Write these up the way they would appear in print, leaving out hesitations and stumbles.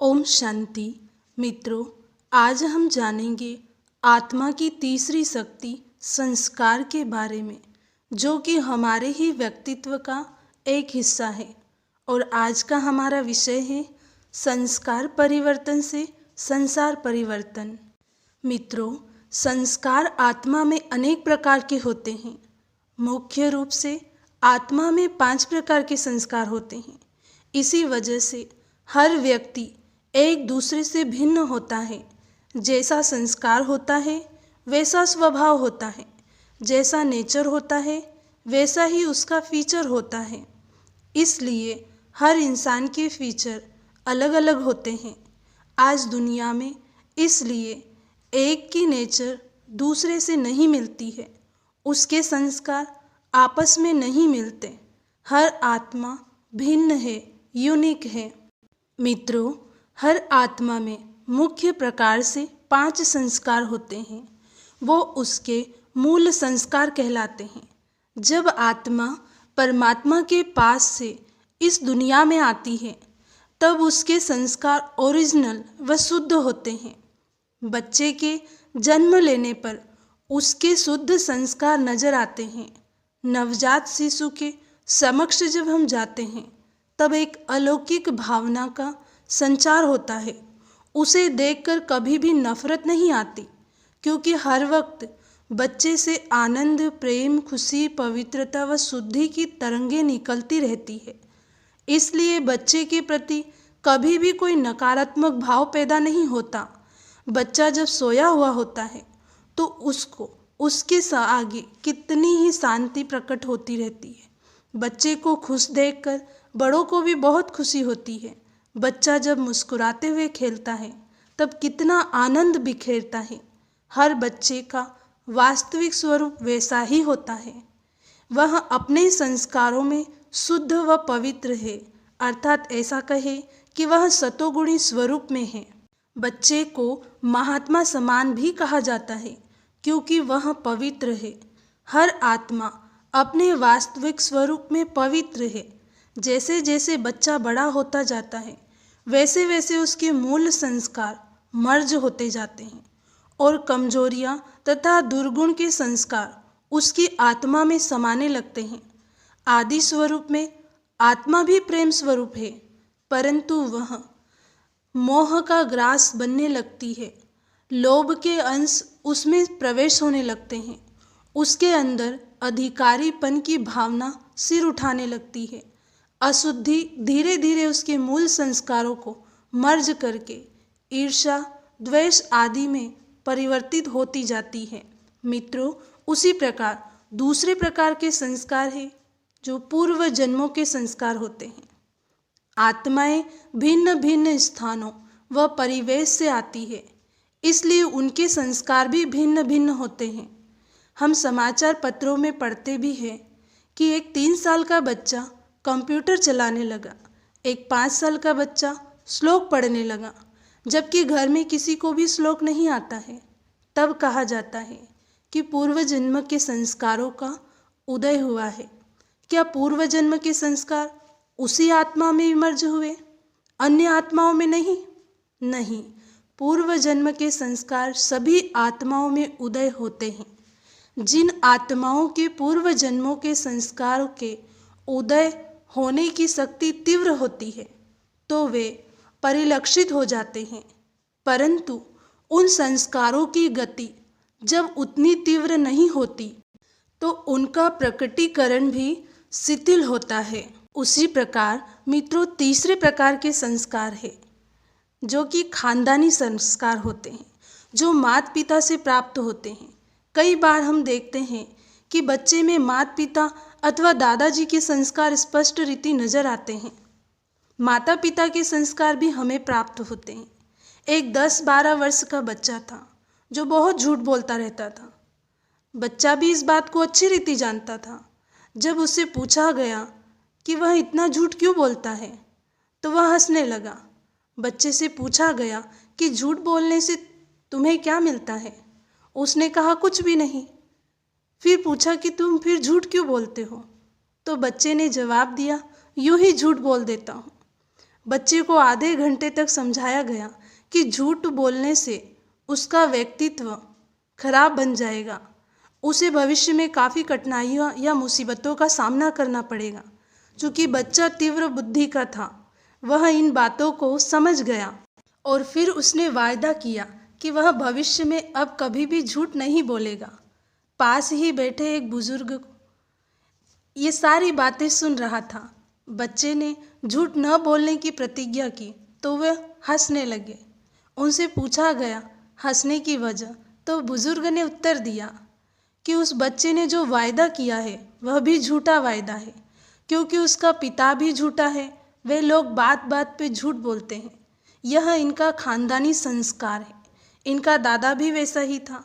ओम शांति। मित्रों, आज हम जानेंगे आत्मा की तीसरी शक्ति संस्कार के बारे में, जो कि हमारे ही व्यक्तित्व का एक हिस्सा है। और आज का हमारा विषय है संस्कार परिवर्तन से संसार परिवर्तन। मित्रों, संस्कार आत्मा में अनेक प्रकार के होते हैं। मुख्य रूप से आत्मा में 5 प्रकार के संस्कार होते हैं। इसी वजह से हर व्यक्ति एक दूसरे से भिन्न होता है। जैसा संस्कार होता है वैसा स्वभाव होता है, जैसा नेचर होता है वैसा ही उसका फीचर होता है। इसलिए हर इंसान के फीचर अलग अलग होते हैं आज दुनिया में। इसलिए एक की नेचर दूसरे से नहीं मिलती है, उसके संस्कार आपस में नहीं मिलते। हर आत्मा भिन्न है, यूनिक है। मित्रों, हर आत्मा में मुख्य प्रकार से 5 संस्कार होते हैं। वो उसके मूल संस्कार कहलाते हैं। जब आत्मा परमात्मा के पास से इस दुनिया में आती है, तब उसके संस्कार ओरिजिनल व शुद्ध होते हैं। बच्चे के जन्म लेने पर उसके शुद्ध संस्कार नजर आते हैं। नवजात शिशु के समक्ष जब हम जाते हैं, तब एक अलौकिक भावना का संचार होता है। उसे देखकर कभी भी नफरत नहीं आती, क्योंकि हर वक्त बच्चे से आनंद, प्रेम, खुशी, पवित्रता व शुद्धि की तरंगें निकलती रहती है। इसलिए बच्चे के प्रति कभी भी कोई नकारात्मक भाव पैदा नहीं होता। बच्चा जब सोया हुआ होता है तो उसको उसके आगे कितनी ही शांति प्रकट होती रहती है। बच्चे को खुश देखकर बड़ों को भी बहुत खुशी होती है। बच्चा जब मुस्कुराते हुए खेलता है, तब कितना आनंद बिखेरता है। हर बच्चे का वास्तविक स्वरूप वैसा ही होता है। वह अपने संस्कारों में शुद्ध व पवित्र है, अर्थात ऐसा कहे कि वह सतोगुणी स्वरूप में है। बच्चे को महात्मा समान भी कहा जाता है, क्योंकि वह पवित्र है। हर आत्मा अपने वास्तविक स्वरूप में पवित्र है। जैसे जैसे बच्चा बड़ा होता जाता है, वैसे वैसे उसके मूल संस्कार मर्ज होते जाते हैं और कमजोरियां तथा दुर्गुण के संस्कार उसकी आत्मा में समाने लगते हैं। आदि स्वरूप में आत्मा भी प्रेम स्वरूप है, परंतु वह मोह का ग्रास बनने लगती है। लोभ के अंश उसमें प्रवेश होने लगते हैं। उसके अंदर अधिकारीपन की भावना सिर उठाने लगती है। अशुद्धि धीरे धीरे उसके मूल संस्कारों को मर्ज करके ईर्ष्या, द्वेष आदि में परिवर्तित होती जाती है। मित्रों, उसी प्रकार दूसरे प्रकार के संस्कार है जो पूर्व जन्मों के संस्कार होते हैं। आत्माएं भिन्न भिन्न स्थानों व परिवेश से आती है, इसलिए उनके संस्कार भी भिन्न भिन्न होते हैं। हम समाचार पत्रों में पढ़ते भी हैं कि एक 3 साल का बच्चा कंप्यूटर चलाने लगा, एक 5 साल का बच्चा श्लोक पढ़ने लगा, जबकि घर में किसी को भी श्लोक नहीं आता है। तब कहा जाता है कि पूर्व जन्म के संस्कारों का उदय हुआ है। क्या पूर्व जन्म के संस्कार उसी आत्मा में विमर्ज हुए, अन्य आत्माओं में नहीं? नहीं, पूर्व जन्म के संस्कार सभी आत्माओं में उदय होते हैं। जिन आत्माओं के पूर्व जन्मों के संस्कारों के उदय होने की शक्ति तीव्र होती है, तो वे परिलक्षित हो जाते हैं। परंतु उन संस्कारों की गति जब उतनी तीव्र नहीं होती, तो उनका प्रकटीकरण भी शिथिल होता है। उसी प्रकार मित्रों, तीसरे प्रकार के संस्कार है जो कि खानदानी संस्कार होते हैं, जो माता पिता से प्राप्त होते हैं। कई बार हम देखते हैं कि बच्चे में माता पिता अथवा दादाजी के संस्कार स्पष्ट रीति नजर आते हैं। माता पिता के संस्कार भी हमें प्राप्त होते हैं। एक 10-12 वर्ष का बच्चा था जो बहुत झूठ बोलता रहता था। बच्चा भी इस बात को अच्छी रीति जानता था। जब उससे पूछा गया कि वह इतना झूठ क्यों बोलता है, तो वह हंसने लगा। बच्चे से पूछा गया कि झूठ बोलने से तुम्हें क्या मिलता है? उसने कहा कुछ भी नहीं। फिर पूछा कि तुम फिर झूठ क्यों बोलते हो? तो बच्चे ने जवाब दिया, यूं ही झूठ बोल देता हूँ। बच्चे को आधे घंटे तक समझाया गया कि झूठ बोलने से उसका व्यक्तित्व खराब बन जाएगा, उसे भविष्य में काफ़ी कठिनाइयों या मुसीबतों का सामना करना पड़ेगा। चूँकि बच्चा तीव्र बुद्धि का था, वह इन बातों को समझ गया और फिर उसने वायदा किया कि वह भविष्य में अब कभी भी झूठ नहीं बोलेगा। पास ही बैठे एक बुजुर्ग ये सारी बातें सुन रहा था। बच्चे ने झूठ न बोलने की प्रतिज्ञा की तो वे हंसने लगे। उनसे पूछा गया हंसने की वजह, तो बुजुर्ग ने उत्तर दिया कि उस बच्चे ने जो वायदा किया है वह भी झूठा वायदा है, क्योंकि उसका पिता भी झूठा है। वे लोग बात बात पे झूठ बोलते हैं। यह इनका खानदानी संस्कार है। इनका दादा भी वैसा ही था।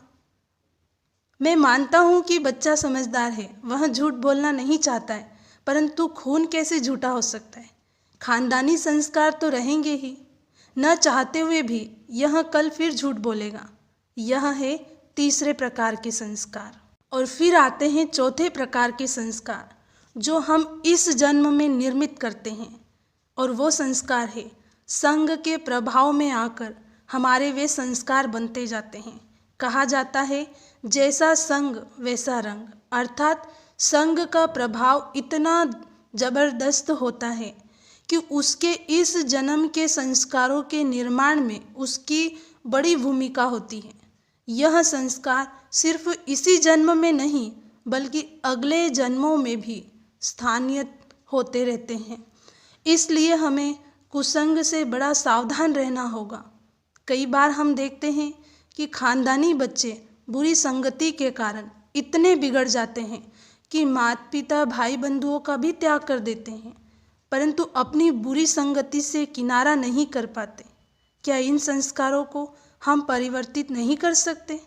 मैं मानता हूँ कि बच्चा समझदार है, वह झूठ बोलना नहीं चाहता है, परंतु खून कैसे झूठा हो सकता है। खानदानी संस्कार तो रहेंगे ही, न चाहते हुए भी यह कल फिर झूठ बोलेगा। यह है तीसरे प्रकार के संस्कार। और फिर आते हैं चौथे प्रकार के संस्कार जो हम इस जन्म में निर्मित करते हैं, और वो संस्कार है संग के प्रभाव में आकर हमारे वे संस्कार बनते जाते हैं। कहा जाता है जैसा संग वैसा रंग, अर्थात संग का प्रभाव इतना जबरदस्त होता है कि उसके इस जन्म के संस्कारों के निर्माण में उसकी बड़ी भूमिका होती है। यह संस्कार सिर्फ इसी जन्म में नहीं बल्कि अगले जन्मों में भी स्थानीय होते रहते हैं। इसलिए हमें कुसंग से बड़ा सावधान रहना होगा। कई बार हम देखते हैं कि खानदानी बच्चे बुरी संगति के कारण इतने बिगड़ जाते हैं कि माता पिता भाई बंधुओं का भी त्याग कर देते हैं, परंतु अपनी बुरी संगति से किनारा नहीं कर पाते। क्या इन संस्कारों को हम परिवर्तित नहीं कर सकते?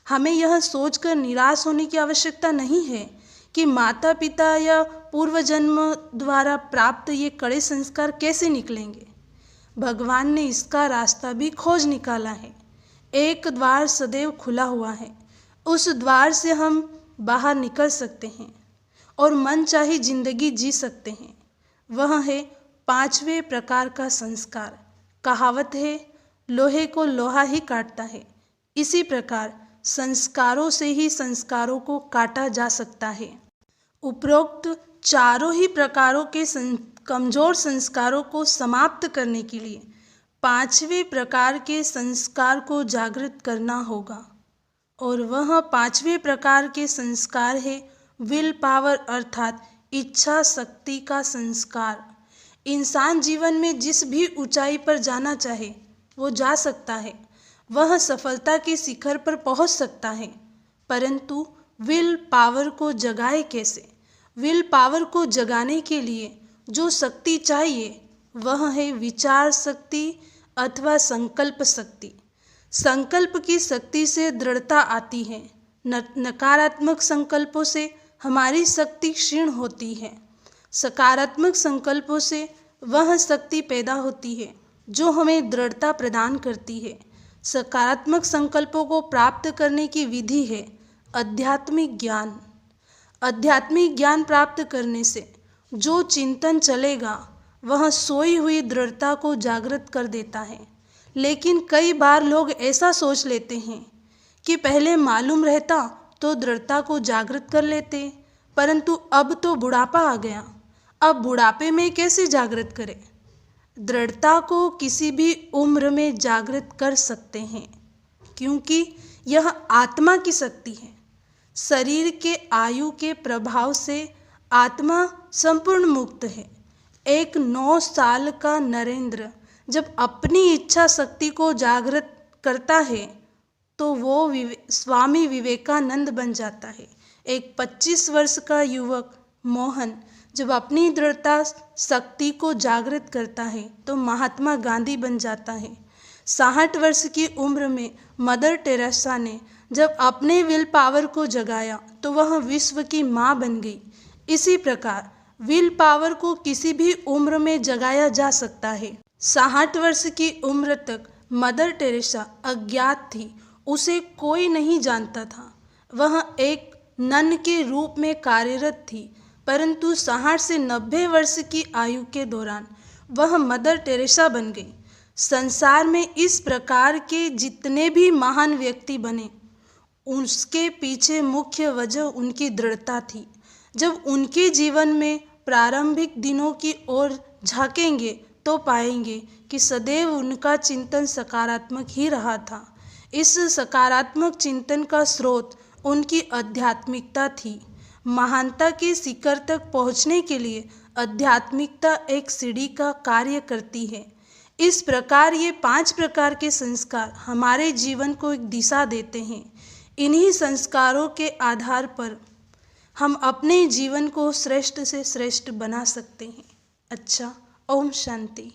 हमें यह सोचकर निराश होने की आवश्यकता नहीं है कि माता पिता या पूर्व जन्म द्वारा प्राप्त ये कड़े संस्कार कैसे निकलेंगे। भगवान ने इसका रास्ता भी खोज निकाला है। एक द्वार सदैव खुला हुआ है, उस द्वार से हम बाहर निकल सकते हैं और मनचाही जिंदगी जी सकते हैं। वह है पांचवें प्रकार का संस्कार। कहावत है लोहे को लोहा ही काटता है। इसी प्रकार संस्कारों से ही संस्कारों को काटा जा सकता है। उपरोक्त चारों ही प्रकारों के कमजोर संस्कारों को समाप्त करने के लिए पांचवें प्रकार के संस्कार को जागृत करना होगा, और वह पांचवें प्रकार के संस्कार है विल पावर, अर्थात इच्छा शक्ति का संस्कार। इंसान जीवन में जिस भी ऊंचाई पर जाना चाहे वो जा सकता है, वह सफलता के शिखर पर पहुंच सकता है, परंतु विल पावर को जगाए कैसे? विल पावर को जगाने के लिए जो शक्ति चाहिए वह है विचार शक्ति अथवा संकल्प शक्ति। संकल्प की शक्ति से दृढ़ता आती है। नकारात्मक संकल्पों से हमारी शक्ति क्षीण होती है। सकारात्मक संकल्पों से वह शक्ति पैदा होती है जो हमें दृढ़ता प्रदान करती है। सकारात्मक संकल्पों को प्राप्त करने की विधि है आध्यात्मिक ज्ञान। आध्यात्मिक ज्ञान प्राप्त करने से जो चिंतन चलेगा वह सोई हुई दृढ़ता को जागृत कर देता है। लेकिन कई बार लोग ऐसा सोच लेते हैं कि पहले मालूम रहता तो दृढ़ता को जागृत कर लेते, परंतु अब तो बुढ़ापा आ गया, अब बुढ़ापे में कैसे जागृत करें? दृढ़ता को किसी भी उम्र में जागृत कर सकते हैं, क्योंकि यह आत्मा की शक्ति है। शरीर के आयु के प्रभाव से आत्मा संपूर्ण मुक्त है। एक 9 साल का नरेंद्र जब अपनी इच्छा शक्ति को जागृत करता है तो वो स्वामी विवेकानंद बन जाता है। एक 25 वर्ष का युवक मोहन जब अपनी दृढ़ता शक्ति को जागृत करता है तो महात्मा गांधी बन जाता है। 60 वर्ष की उम्र में मदर टेरेसा ने जब अपने विल पावर को जगाया तो वह विश्व की माँ बन गई। इसी प्रकार विल पावर को किसी भी उम्र में जगाया जा सकता है। 60 वर्ष की उम्र तक मदर टेरेसा अज्ञात थी, उसे कोई नहीं जानता था। वह एक नन के रूप में कार्यरत थी, परंतु 60 से 90 वर्ष की आयु के दौरान वह मदर टेरेसा बन गई। संसार में इस प्रकार के जितने भी महान व्यक्ति बने, उसके पीछे मुख्य वजह उनकी दृढ़ता थी। जब उनके जीवन में प्रारंभिक दिनों की ओर झांकेंगे तो पाएंगे कि सदैव उनका चिंतन सकारात्मक ही रहा था। इस सकारात्मक चिंतन का स्रोत उनकी आध्यात्मिकता थी। महानता के शिखर तक पहुंचने के लिए आध्यात्मिकता एक सीढ़ी का कार्य करती है। इस प्रकार ये 5 प्रकार के संस्कार हमारे जीवन को एक दिशा देते हैं। इन्हीं संस्कारों के आधार पर हम अपने जीवन को श्रेष्ठ से श्रेष्ठ बना सकते हैं। अच्छा, ओम शांति।